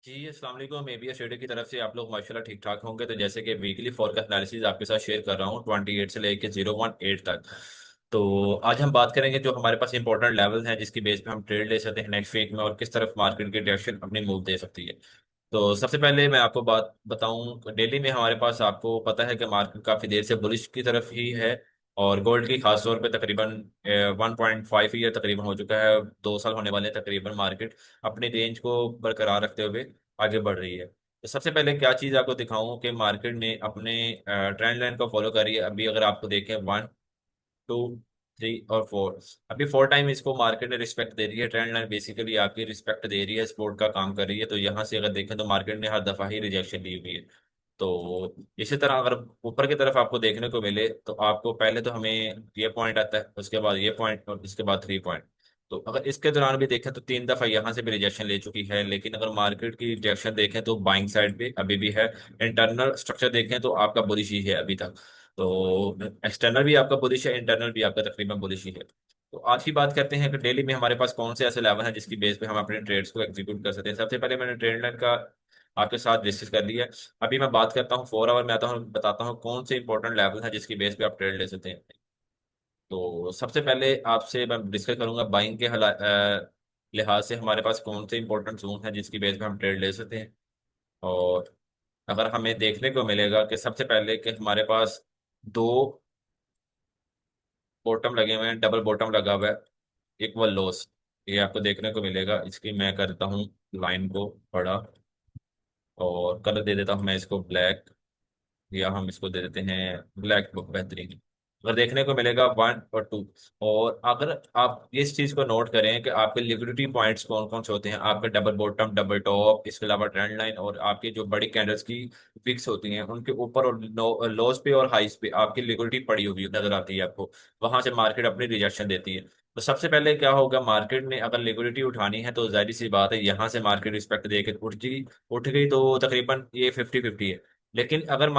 जी अस्सलाम वालेकुम। मैं भी स्टडी की तरफ से आप लोग माशाल्लाह ठीक ठाक होंगे। तो जैसे कि वीकली फोरकास्ट एनालिसिस आपके साथ शेयर कर रहा हूँ 28 से लेके 018 तक। तो आज हम बात करेंगे जो हमारे पास इंपॉर्टेंट लेवल्स हैं जिसकी बेस पे हम ट्रेड ले सकते हैं नेक्स्ट वीक में और किस तरफ मार्केट की डायरेक्शन अपनी मूव दे सकती है। तो सबसे पहले मैं आपको बात बताऊं, डेली में हमारे पास आपको पता है कि मार्केट काफ़ी देर से बुलिश की तरफ ही है। और गोल्ड की खास तौर पे तकरीबन 1.5 ईयर तकरीबन हो चुका है, 2 साल होने वाले हैं तकरीबन। मार्केट अपनी रेंज को बरकरार रखते हुए आगे बढ़ रही है। तो सबसे पहले क्या चीज़ आपको दिखाऊं कि मार्केट ने अपने ट्रेंड लाइन को फॉलो करी है। अभी अगर आपको देखें 1, 2, 3 और 4, अभी 4 टाइम इसको मार्केट ने रिस्पेक्ट दे रही है। ट्रेंड लाइन बेसिकली आपकी रिस्पेक्ट दे रही है, सपोर्ट का काम कर रही है। तो यहाँ से अगर देखें तो मार्केट ने हर दफा ही रिजेक्शन ली हुई है। तो इसी तरह अगर ऊपर की तरफ आपको देखने को मिले तो आपको पहले तो हमें ये पॉइंट आता है, उसके बाद ये पॉइंट और इसके बाद 3 पॉइंट। तो अगर इसके दौरान भी देखें तो 3 दफा यहाँ से भी रिजेक्शन ले चुकी है, लेकिन अगर मार्केट की रिजेक्शन देखें तो बाइंग साइड पे अभी भी है। इंटरनल स्ट्रक्चर देखें तो आपका बुलिश ही है अभी तक। तो एक्सटर्नल भी आपका बुलिश है, इंटरनल भी आपका तकरीबन बुलिश ही है। तो आज की बात करते हैं कि डेली में हमारे पास कौन से ऐसे लेवल हैं जिसकी बेस पे हम अपने ट्रेड्स को एग्जीक्यूट कर सकते हैं। सबसे पहले मैंने ट्रेड लाइन का आपके साथ डिस्कस कर लिया। अभी मैं बात करता हूँ 4 आवर में आता हूँ, बताता हूँ कौन से इंपॉर्टेंट लेवल है जिसकी बेस पे आप ट्रेड ले सकते हैं। तो सबसे पहले आपसे मैं डिस्कस करूंगा बाइंग के लिहाज से हमारे पास कौन से इंपॉर्टेंट जोन है जिसकी बेस पे हम ट्रेड ले सकते हैं। और अगर हमें देखने को मिलेगा कि सबसे पहले कि हमारे पास दो बॉटम लगे हुए हैं, डबल बॉटम लगा हुआ है, इक्वल लॉस, ये आपको देखने को मिलेगा। इसकी मैं करता हूँ लाइन को बड़ा और कलर दे देता हूँ मैं इसको ब्लैक, या हम इसको दे देते हैं ब्लैक बुक, बेहतरीन। अगर देखने को मिलेगा 1 और 2। और अगर आप इस चीज को नोट करें कि आपके लिक्विडिटी पॉइंट्स कौन कौन से होते हैं, आपके डबल बॉटम डबल टॉप, इसके अलावा ट्रेंड लाइन और आपकी जो बड़ी कैंडल्स की फिक्स होती हैं उनके ऊपर और लोज पे और हाइस पे आपकी लिक्विडिटी पड़ी हुई नजर आती है आपको। वहां से मार्केट अपनी रिजेक्शन देती है। तो सबसे पहले क्या होगा, मार्केट ने अगर लिक्विडिटी उठानी है तो जाहिर सी बात है यहाँ से मार्केट रिस्पेक्ट देके उठ गई तो तकरीबन ये 50-50 है। लेकिन अगर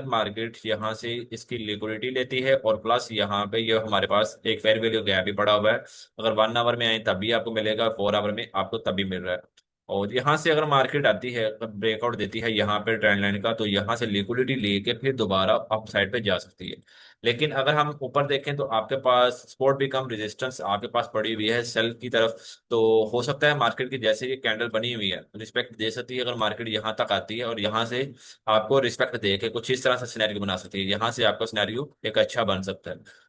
मार्केट यहाँ से इसकी लिक्विडिटी लेती है और प्लस यहाँ पे ये हमारे पास एक फेयर वैल्यू गैप भी पड़ा हुआ है। अगर 1 आवर में आए तभी आपको मिलेगा, 4 आवर में आपको तभी मिल रहा है। और यहाँ से अगर मार्केट आती है, अगर ब्रेकआउट देती है यहाँ पे ट्रेंड लाइन का, तो यहाँ से लिक्विडिटी लेके फिर दोबारा अप साइड पे जा सकती है। लेकिन अगर हम ऊपर देखें तो आपके पास सपोर्ट भी कम रेजिस्टेंस आपके पास पड़ी हुई है सेल की तरफ। तो हो सकता है मार्केट की जैसे ये कैंडल बनी हुई है रिस्पेक्ट दे सकती है। अगर मार्केट यहाँ तक आती है और यहाँ से आपको रिस्पेक्ट दे के कुछ इस तरह से सिनेरियो बना सकती है, यहाँ से आपका सिनेरियो एक अच्छा बन सकता है।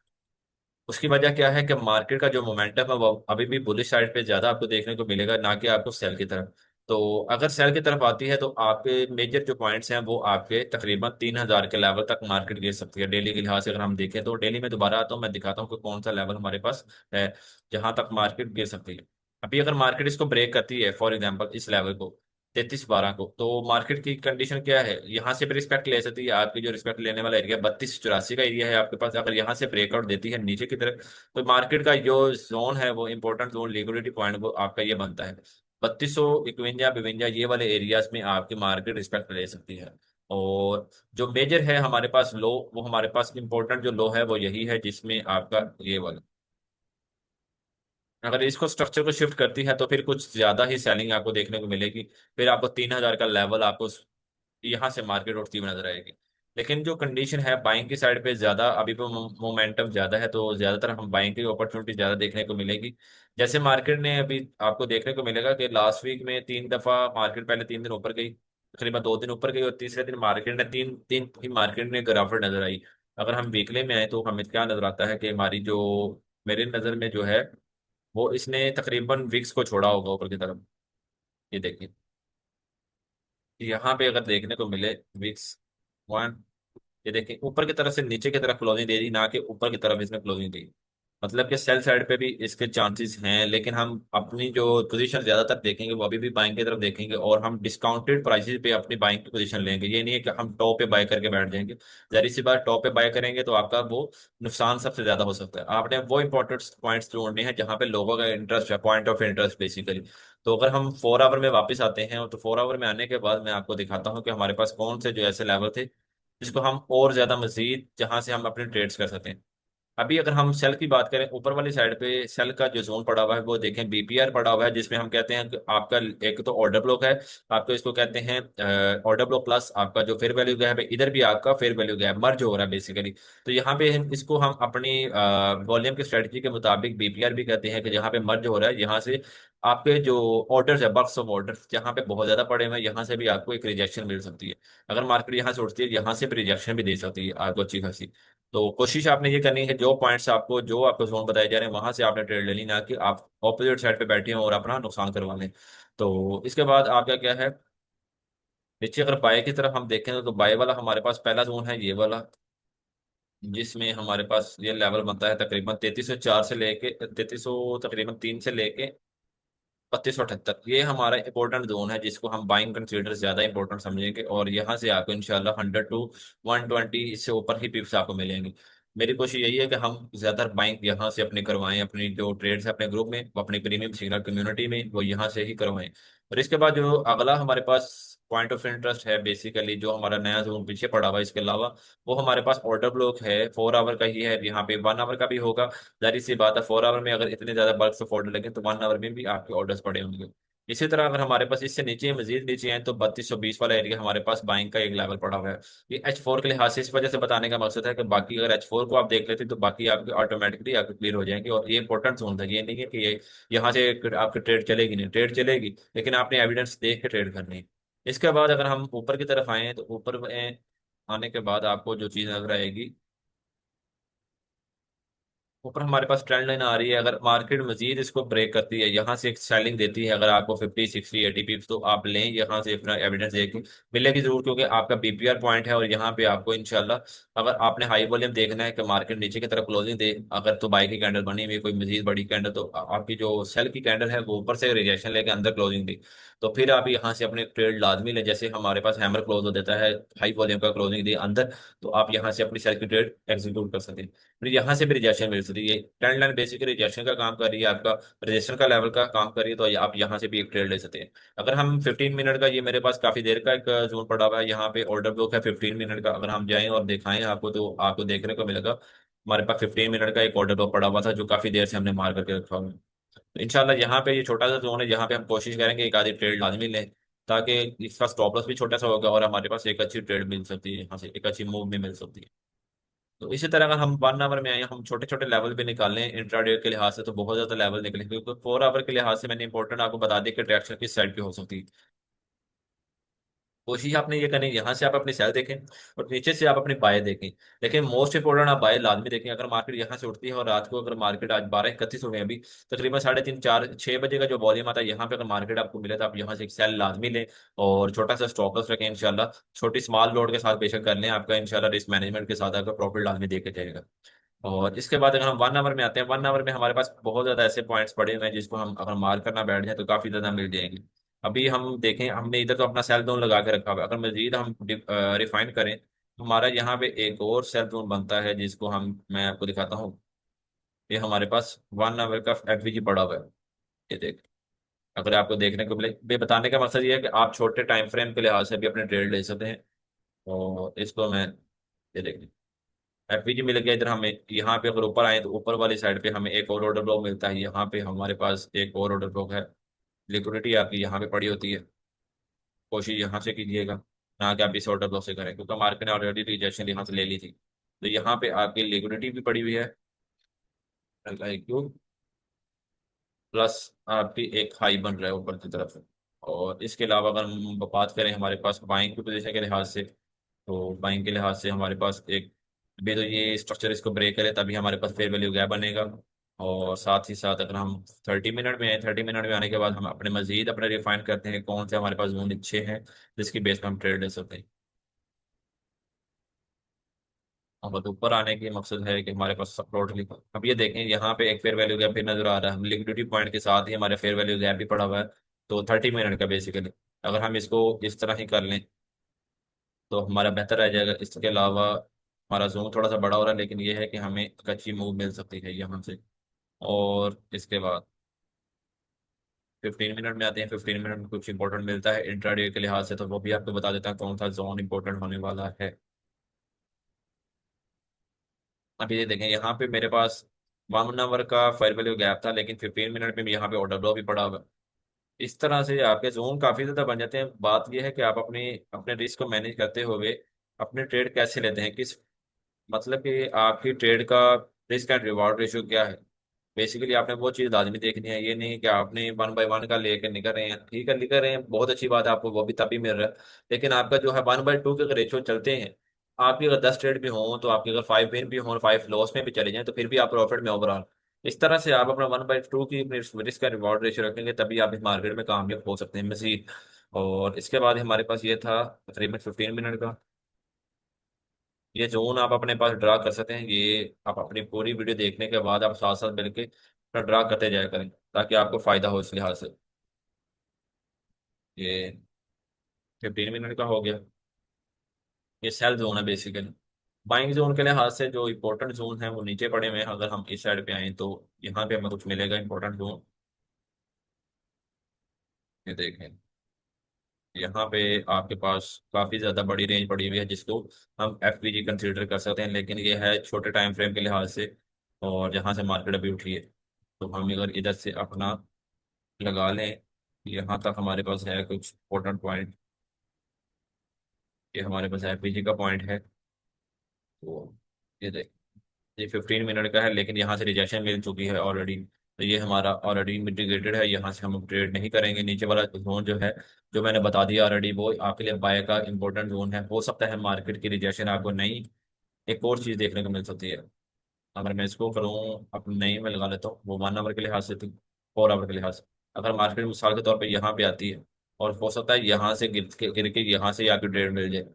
उसकी वजह क्या है कि मार्केट का जो मोमेंटम है वो अभी भी बुलिश साइड पे ज्यादा आपको देखने को मिलेगा, ना कि आपको सेल की तरफ। तो अगर सेल की तरफ आती है तो आपके मेजर जो पॉइंट्स हैं वो आपके तकरीबन 3,000 के लेवल तक मार्केट गिर सकती है। डेली के लिहाज से अगर हम देखें तो डेली में दोबारा आता हूँ, मैं दिखाता हूँ कि कौन सा लेवल हमारे पास है जहां तक मार्केट गिर सकती है। अभी अगर मार्केट इसको ब्रेक करती है फॉर एग्जाम्पल इस लेवल को 33-12 को, तो मार्केट की कंडीशन क्या है, यहाँ से भी रिस्पेक्ट ले सकती है। आपकी जो रिस्पेक्ट लेने वाला एरिया 3284 का एरिया है आपके पास, अगर यहाँ से ब्रेकआउट देती है नीचे की तरफ तो मार्केट का जो जोन है वो इंपॉर्टेंट जोन लिक्विडिटी पॉइंट वो आपका ये बनता है 3251 52 ये वाले एरियाज में आपकी मार्केट रिस्पेक्ट ले सकती है। और जो मेजर है हमारे पास लो, वो हमारे पास इंपॉर्टेंट जो लो है वो यही है जिसमें आपका ये वाला, अगर इसको स्ट्रक्चर को शिफ्ट करती है तो फिर कुछ ज्यादा ही सेलिंग आपको देखने को मिलेगी। फिर आपको 3,000 का लेवल आपको यहाँ से मार्केट उठती हुई नजर आएगी। लेकिन जो कंडीशन है बाइंग की साइड पे ज्यादा अभी भी मोमेंटम ज्यादा है, तो ज्यादातर हम बाइंग की अपॉर्चुनिटी ज्यादा देखने को मिलेगी। जैसे मार्केट ने अभी आपको देखने को मिलेगा कि लास्ट वीक में 3 दफा मार्केट पहले 3 दिन ऊपर गई, तकरीबन 2 दिन ऊपर गई और तीसरे दिन मार्केट ने तीन तीन ही मार्केट में गिरावट नजर आई। अगर हम वीकली में आए तो हमें क्या नजर आता है कि हमारी जो मेरे नजर में जो है वो इसने तकरीबन विक्स को छोड़ा होगा ऊपर की तरफ। ये देखिए, यहाँ पे अगर देखने को मिले विक्स वन, ये देखिए ऊपर की तरफ से नीचे की तरफ क्लोजिंग दे दी, ना कि ऊपर की तरफ इसने क्लोजिंग दी। मतलब कि सेल साइड पे भी इसके चांसेस हैं, लेकिन हम अपनी जो पोजीशन ज्यादातर देखेंगे वो अभी भी बाइंग की तरफ देखेंगे और हम डिस्काउंटेड प्राइसेस पे अपनी बाइंग की पोजीशन लेंगे। ये नहीं है कि हम टॉप पे बाय करके बैठ जाएंगे। जहरी सी बात, टॉप पे बाय करेंगे तो आपका वो नुकसान सबसे ज्यादा हो सकता है। आपने वो इंपॉर्टेंट पॉइंट्स जोड़ने हैं जहां पे लोगों का इंटरेस्ट है, पॉइंट ऑफ इंटरेस्ट बेसिकली। तो अगर हम 4 आवर में वापस आते हैं तो 4 आवर में आने के बाद मैं आपको दिखाता हूँ कि हमारे पास कौन से जो ऐसे लेवल थे जिसको हम और ज्यादा मजीद जहां से हम अपने ट्रेड्स कर सकते हैं। अभी अगर हम सेल की बात करें, ऊपर वाली साइड पे सेल का जो जोन पड़ा हुआ है वो देखें, बीपीआर पड़ा हुआ है, जिसमें हम कहते हैं कि आपका एक तो ऑर्डर ब्लॉक है, आपको इसको कहते हैं ऑर्डर ब्लॉक प्लस आपका जो फेयर वैल्यू गैप है, इधर भी आपका फेयर वैल्यू गैप मर्ज हो रहा है बेसिकली। तो यहाँ पे इसको हम अपनी वॉल्यूम की स्ट्रेटजी के मुताबिक बीपीआर भी कहते हैं कि जहाँ पे मर्ज हो रहा है, यहाँ से आपके जो ऑर्डर्स है, बल्क्स ऑफ ऑर्डर्स जहाँ पे बहुत ज्यादा पड़े हुए हैं, यहाँ से भी आपको एक रिजेक्शन मिल सकती है। अगर मार्केट यहाँ से उठती है, यहाँ से भी रिजेक्शन भी दे सकती है आपको अच्छी खासी। तो कोशिश आपने ये करनी है, जो पॉइंट्स आपको जो आपको जोन बताए जा रहे हैं वहां से आपने ट्रेड लेनी, ना कि आप ऑपोजिट साइड पे बैठे हो और अपना नुकसान करवा लें। तो इसके बाद आपका क्या है, नीचे अगर बाय की तरफ हम देखें तो बाय वाला हमारे पास पहला जोन है ये वाला, जिसमें हमारे पास ये लेवल बनता है तकरीबन 3304 से लेके 3300, तकरीबन 3 से लेके 3278, ये हमारा इंपॉर्टेंट जोन है जिसको हम बाइंग कंसीडर ज्यादा इंपॉर्टेंट समझेंगे, और यहाँ से आपको इंशाल्लाह 100 to 120 इससे ऊपर ही पिप्स आपको मिलेंगे। मेरी कोशिश यही है कि हम ज्यादा बाइंग यहाँ से अपनी करवाएं, अपनी जो ट्रेड्स है अपने ग्रुप में, अपनी प्रीमियम सिग्नल कम्युनिटी में, वो यहाँ से ही करवाएं। और इसके बाद जो अगला हमारे पास पॉइंट ऑफ इंटरेस्ट है बेसिकली, जो हमारा नया जोन पीछे पड़ा हुआ है इसके अलावा, वो हमारे पास ऑर्डर ब्लॉक है, 4 आवर का ही है, यहाँ पे 1 आवर का भी होगा। जाहिर सी बात है, 4 आवर में अगर इतने ज्यादा बल्क ऑफ ऑर्डर लगे तो 1 आवर में भी आपके ऑर्डर्स पड़े होंगे। इसी तरह अगर हमारे पास इससे नीचे मजीद नीचे हैं तो 3220 वाला एरिया हमारे पास बाइंग का एक लेवल पड़ा हुआ है। ये H4 के लिहाज से इस वजह से बताने का मकसद है कि बाकी अगर H4 को आप देख लेते तो बाकी आपके ऑटोमेटिकली आपके क्लियर हो जाएंगे, और ये इंपॉर्टेंट जोन था, ये नहीं है कि ये यहाँ से आपकी ट्रेड चलेगी, नहीं ट्रेड चलेगी, लेकिन आपने एविडेंस देख के ट्रेड करनी है। इसके बाद अगर हम ऊपर की तरफ आए तो ऊपर में आने के बाद आपको जो चीज़ नजर आएगी, ऊपर हमारे पास ट्रेंड लाइन आ रही है। अगर मार्केट मजीद इसको ब्रेक करती है, यहाँ से एक सेलिंग देती है, अगर आपको 50 60 80 पिप्स, तो आप लें यहाँ से अपना एविडेंस देखें, मिलेगी जरूर, क्योंकि आपका बीपीआर पॉइंट है, और यहाँ पे आपको इंशाल्लाह अगर आपने हाई वॉल्यूम देखना है कि मार्केट नीचे की तरफ क्लोजिंग दे, अगर तो बाई की कैंडल बनी हुई है कोई मजीद बड़ी कैंडल, तो आपकी जो सेल की कैंडल है वो ऊपर से रिजेक्शन लेके अंदर क्लोजिंग दी, तो फिर आप यहाँ से अपने ट्रेड लाजमी लें। जैसे हमारे पास हैमर क्लोज हो देता है, हाई वॉल्यूम का क्लोजिंग दी अंदर, तो आप यहाँ से अपनी सेल की ट्रेड एग्जीक्यूट कर सकते हैं। फिर यहाँ से भी रिजेक्शन मिल सकती है, ट्रेंड लाइन बेसिकली रिजेक्शन का काम कर रही है, आपका रजिस्टर का लेवल का काम कर रही है, तो आप यहाँ से भी एक ट्रेड ले सकते हैं। अगर हम 15 मिनट का, ये मेरे पास काफी देर का एक जोन पड़ा हुआ है, यहाँ पे ऑर्डर ब्लॉक है 15 मिनट का, अगर हम जाएं और दिखाएं आपको तो आपको देखने को मिलेगा हमारे पास 15 मिनट का एक ऑर्डर ब्लॉक पड़ा हुआ था, जो काफी देर से हमने मार करके रखा हुआ है। तो इंशाल्लाह यहाँ पे ये छोटा सा जोन है, यहाँ पे हम कोशिश करेंगे एक आधी ट्रेड लाजमी लें, ताकि इसका स्टॉप लॉस भी छोटा सा होगा और हमारे पास एक अच्छी ट्रेड मिल सकती है, यहाँ से एक अच्छी मूव भी मिल सकती है। तो इसी तरह अगर हम 1 आवर में आए, हम छोटे छोटे लेवल भी निकालें इंट्राडे के लिहाज से, तो बहुत ज्यादा लेवल निकले, क्योंकि 4 आवर के लिहाज से मैंने इंपॉर्टेंट आपको बता दिया कि ट्रैक्शन किस साइड पे हो सकती है। कोशिश आपने ये करनी है, यहाँ से आप अपनी सेल देखें और नीचे से आप अपनी बाय देखें, लेकिन मोस्ट इंपोर्टेंट आप बाय लाजमी देखें। अगर मार्केट यहाँ से उठती है, और रात को अगर मार्केट आज 12:31 हो गए अभी, तकरीबन 3:30 4 6 बजे का जो वॉल्यूम आता है, यहाँ पे अगर मार्केट आपको मिले तो आप यहाँ से एक सेल लाजमी लें, और छोटा सा स्टॉप लॉस रखें इंशाल्लाह, छोटी स्मॉल लॉट के साथ बेशक कर लें, आपका इंशाल्लाह रिस्क मैनेजमेंट के साथ आपका प्रॉफिट लाजमी देके जाएगा। और इसके बाद अगर हम 1 आवर में आते हैं, 1 आवर में हमारे पास बहुत ज्यादा ऐसे पॉइंट्स पड़े हुए हैं जिसको हम अगर मार्क करना बैठ जाए तो काफी ज्यादा मिल जाएंगे। अभी हम देखें, हमने इधर तो अपना सेल जोन लगा के रखा हुआ है, अगर मजीद हम रिफाइन करें तो हमारा यहाँ पे एक और सेल जोन बनता है, जिसको हम मैं आपको दिखाता हूँ। ये हमारे पास 1 आवर का एफवीजी पड़ा हुआ है, ये देख, अगर आपको देखने को मिले, ये बताने का मकसद ये है कि आप छोटे टाइम फ्रेम के लिहाज से भी अपने ट्रेड ले सकते हैं। और इसको मैं, ये देखिए, एफपीजी मिल गया इधर हमें। यहाँ पे अगर ऊपर आए तो ऊपर वाली साइड पे हमें एक और ऑर्डर ब्लॉक मिलता है, यहाँ पे हमारे पास एक और ऑर्डर ब्लॉक है। लिक्विडिटी आपकी यहाँ पे पड़ी होती है, कोशिश यहाँ से कीजिएगा, ना कि आप इस ऑर्डर ब्लॉक से करें, क्योंकि मार्केट ने ऑलरेडी रिजेक्शन यहाँ से ले ली थी। तो यहाँ पे आपकी लिक्विडिटी भी पड़ी हुई है, क्यों, प्लस आपकी एक हाई बन रहा है ऊपर की तरफ। और इसके अलावा अगर हम बात करें हमारे पास बाइंग की पोजीशन के लिहाज से, तो बाइंग के लिहाज से हमारे पास एक, अभी तो ये स्ट्रक्चर इसको ब्रेक करे तभी हमारे पास फेयर वैल्यू गैप बनेगा। और साथ ही साथ अगर हम 30 मिनट में आए, 30 मिनट में आने के बाद हम अपने मजीद अपने रिफाइन करते हैं कौन से हमारे पास जोन अच्छे हैं जिसकी बेस पे हम ट्रेड ले सकते हैं। और ऊपर आने की मकसद है कि हमारे पास सपोर्ट लिखा, अब ये देखें यहाँ पे एक फेयर वैल्यू गैप भी नजर आ रहा है, हम लिक्विडिटी पॉइंट के साथ ही हमारे फेयर वैल्यू गैप भी पड़ा हुआ है। तो 30 मिनट का बेसिकली अगर हम इसको इस तरह ही कर लें तो हमारा बेहतर रह जाएगा। इसके अलावा हमारा जोन थोड़ा सा बड़ा हो रहा है, लेकिन ये है कि हमें एक अच्छी मूव मिल सकती है यहाँ से। और इसके बाद 15 मिनट में आते हैं, 15 मिनट में कुछ इंपॉर्टेंट मिलता है इंट्राडे के लिहाज से, तो वो भी आपको बता देता हूँ कौन सा जोन इंपॉर्टेंट होने वाला है। अभी ये देखें यहाँ पे मेरे पास 1 आवर का फेयर वैल्यू गैप था, लेकिन 15 मिनट में भी यहाँ पे ऑर्डर फ्लो भी पड़ा हुआ है। इस तरह से आपके जोन काफी ज्यादा बन जाते हैं। बात यह है कि आप अपनी अपने रिस्क को मैनेज करते हुए अपने ट्रेड कैसे लेते हैं, किस मतलब कि आपकी ट्रेड का रिस्क एंड रिवॉर्ड रेशियो क्या है। बेसिकली आपने वो चीज लाजमी देखनी है। ये नहीं कि आपने 1 बाय 1 का लेकर निकल रहे हैं, ठीक है निकल रहे हैं, बहुत अच्छी बात है, आपको वो भी तभी मिल रहा है। लेकिन आपका जो है 1/2 के रेशियो चलते हैं, आपकी अगर 10 ट्रेड भी हों तो आपके अगर 5 विन भी हों, 5 लॉस में भी चले जाएं, तो फिर भी आप प्रॉफिट में ओवरऑल। इस तरह से आप अपना 1/2 की रिस्क का रिवॉर्ड रेशियो रखेंगे, तभी आप इस मार्केट में कामयाब हो सकते हैं मजीद। और इसके बाद हमारे पास ये था तकरीबन 15 मिनट का। ये जोन आप अपने पास ड्रा कर सकते हैं। ये आप अपनी पूरी वीडियो देखने के बाद आप साथ साथ मिलके ड्रा करते जाया करें, ताकि आपको फायदा हो इस लिहाज से। ये 15 मिनट का हो गया। ये सेल जोन है बेसिकली। बाइंग जोन के लिहाज से जो इंपॉर्टेंट जोन है वो नीचे पड़े हुए हैं। अगर हम इस साइड पे आए तो यहाँ पे हमें कुछ मिलेगा इंपॉर्टेंट जोन। ये देखें, यहाँ पे आपके पास काफी ज्यादा बड़ी रेंज पड़ी हुई है, जिसको हम एफवीजी कंसीडर कर सकते हैं, लेकिन ये है छोटे टाइम फ्रेम के लिहाज से। और जहाँ से मार्केट अभी उठी है, तो हम अगर इधर से अपना लगा लें, यहाँ तक हमारे पास है कुछ इंपॉर्टेंट पॉइंट। ये हमारे पास एफवीजी का पॉइंट है। तो ये देख, ये 15 मिनट का है, लेकिन यहाँ से रिजेक्शन मिल चुकी है ऑलरेडी। तो ये हमारा ऑलरेडी मिटिगेटेड है, यहाँ से हम ट्रेड नहीं करेंगे। नीचे वाला जोन जो है, जो मैंने बता दिया ऑलरेडी, वो आपके लिए बाय का इंपॉर्टेंट जोन है। हो सकता है मार्केट की रिजेक्शन आपको नहीं, एक और चीज़ देखने को मिल सकती है। अगर मैं इसको करूँ अपने नई में लगा लेता हूँ, वो 1 आवर के लिहाज से थी, 4 आवर के लिहाज से। अगर मार्केट मिसाल के तौर पे यहाँ पे आती है, और हो सकता है यहाँ से गिर के यहाँ से ही आपकी ट्रेड मिल जाए,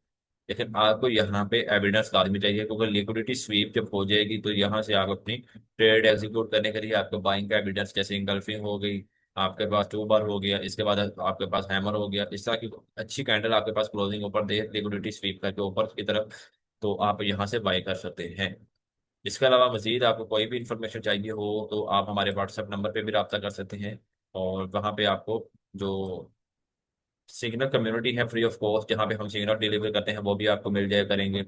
लेकिन आपको यहाँ पे एविडेंस लाजमी चाहिए, क्योंकि लिक्विडिटी स्वीप जब हो जाएगी तो यहाँ से आप अपनी ट्रेड एग्जीक्यूट करने के लिए आपको बाइंग का एविडेंस, जैसे इंगल्फिंग हो गई, आपके पास 2 बार हो गया, इसके बाद आपके पास हैमर हो गया, इस तरह की अच्छी कैंडल आपके पास क्लोजिंग ऊपर दे लिक्विडिटी स्वीप करके ऊपर की तरफ, तो आप यहाँ से बाई कर सकते हैं। इसके अलावा मजीद आपको कोई भी इंफॉर्मेशन चाहिए हो तो आप हमारे व्हाट्सएप नंबर पे भी रब्ता कर सकते हैं। और वहाँ पे आपको जो सिग्नल कम्युनिटी है फ्री ऑफ कॉस्ट, जहाँ पे हम सिग्नल डिलीवर करते हैं, वो भी आपको मिल जाया करेंगे।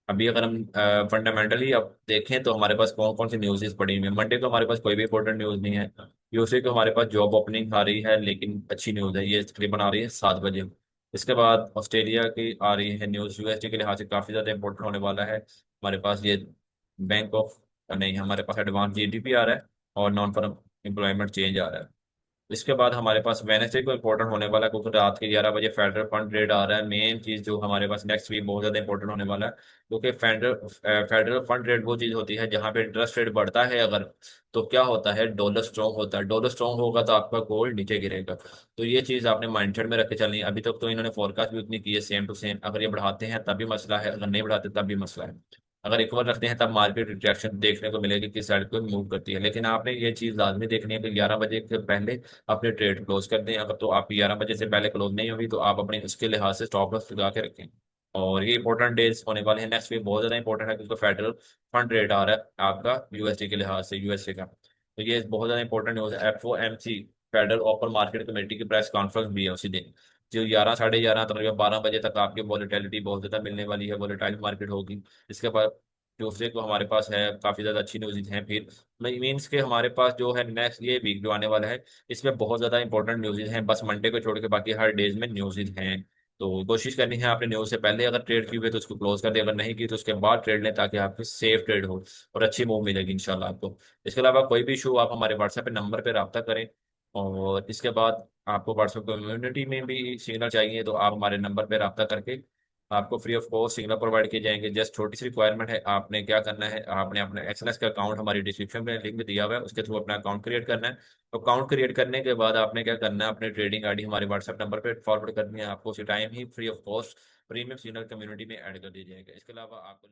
अभी अगर हम फंडामेंटली अब देखें तो हमारे पास कौन कौन सी न्यूज़ पड़ी हुई है। मंडे को हमारे पास कोई भी इंपॉर्टेंट न्यूज़ नहीं है। ट्यूसडे को हमारे पास जॉब ओपनिंग आ रही है, लेकिन अच्छी न्यूज़ है, ये तकरीबन आ रही है 7 बजे। इसके बाद ऑस्ट्रेलिया की आ रही है न्यूज़, यूएसडी के लिहाज से काफ़ी ज़्यादा इंपॉर्टेंट होने वाला है। हमारे पास ये बैंक ऑफ नहीं, हमारे पास एडवांस जीडीपी आ रहा है, और नॉन फॉर्म एम्प्लॉयमेंट चेंज आ रहा है। इसके बाद हमारे पास वेनेसडे को इंपॉर्टेंट होने वाला है, क्योंकि रात के 11 बजे फेडरल फंड रेट आ रहा है। मेन चीज़ जो हमारे पास नेक्स्ट वीक बहुत ज़्यादा इंपॉर्टेंट होने वाला है, क्योंकि फेडरल फंड रेट वो चीज़ होती है जहाँ पे इंटरेस्ट रेट बढ़ता है अगर, तो क्या होता है, डॉलर स्ट्रॉन्ग होता है। डॉलर स्ट्रॉन्ग होगा तो आपका गोल्ड नीचे गिरेगा। तो ये चीज़ आपने माइंडसेट में रख के चलनी है। अभी तक तो इन्होंने फोरकास्ट भी उतनी की है सेम टू सेम। अगर ये बढ़ाते हैं तब भी मसला है, अगर नहीं बढ़ाते तब भी मसला है। अगर इक्वल रखते हैं तब मार्केट रिट्रैक्शन देखने को मिलेगी, किस साइड को मूव करती है। लेकिन आपने ये चीज़ लाजमी देखनी है कि 11 बजे के पहले अपने ट्रेड क्लोज कर दें। अगर तो आप 11 बजे से पहले क्लोज नहीं होगी तो आप अपने उसके लिहाज से स्टॉप लॉस लगा के रखें। और ये इंपॉर्टेंट डेज होने वाले हैं, नेक्स्ट वीक बहुत ज़्यादा इंपॉर्टेंट है, क्योंकि फेडरल फंड रेट आ रहा है आपका यूएसडी के लिहाज से, यूएसए का। तो ये बहुत ज़्यादा इंपॉर्टेंट न्यूज़ है। FOMC federal open market committee की प्रेस कॉन्फ्रेंस भी है उसी दिन, जो 11 साढ़े 11 तकरीबन 12 बजे तक आपकी वॉलेटिलिटी बहुत ज़्यादा मिलने वाली है, वॉलेटाइल मार्केट होगी। इसके बाद ट्यूसडे को हमारे पास है काफ़ी ज़्यादा अच्छी न्यूज़ हैं। फिर मीन्स के हमारे पास जो है नेक्स्ट ये वीक जो आने वाला है, इसमें बहुत ज़्यादा इंपॉर्टेंट न्यूज़ हैं। बस मंडे को छोड़ के बाकी हर डेज में न्यूज़ हैं। तो कोशिश करनी है आपने न्यूज़ से पहले अगर ट्रेड की हुई है तो उसको क्लोज कर दे, अगर नहीं की तो उसके बाद ट्रेड लें, ताकि आपकी सेफ ट्रेड हो और अच्छी मूव मिलेगी इंशाल्लाह आपको। इसके अलावा कोई भी इशू आप हमारे व्हाट्सएप पे नंबर पे रब्ता करें। और इसके बाद आपको व्हाट्सएप कम्युनिटी में भी सिग्नल चाहिए तो आप हमारे नंबर पे रब्ता करके आपको free of cost signal provide किए जाएंगे। जस्ट छोटी सी रिक्वायरमेंट है, आपने क्या करना है, आपने अपना एक्सएलएस का अकाउंट हमारी डिस्क्रिप्शन में लिंक में दिया हुआ है, उसके थ्रू अपना अकाउंट क्रिएट करना है। तो अकाउंट क्रिएट करने के बाद आपने क्या करना है, अपने ट्रेडिंग आईडी हमारे व्हाट्सएप नंबर पे फॉरवर्ड करनी है। आपको उसी time he free of cost premium signal community में ऐड कर दी जाएगा। इसके अलावा आपको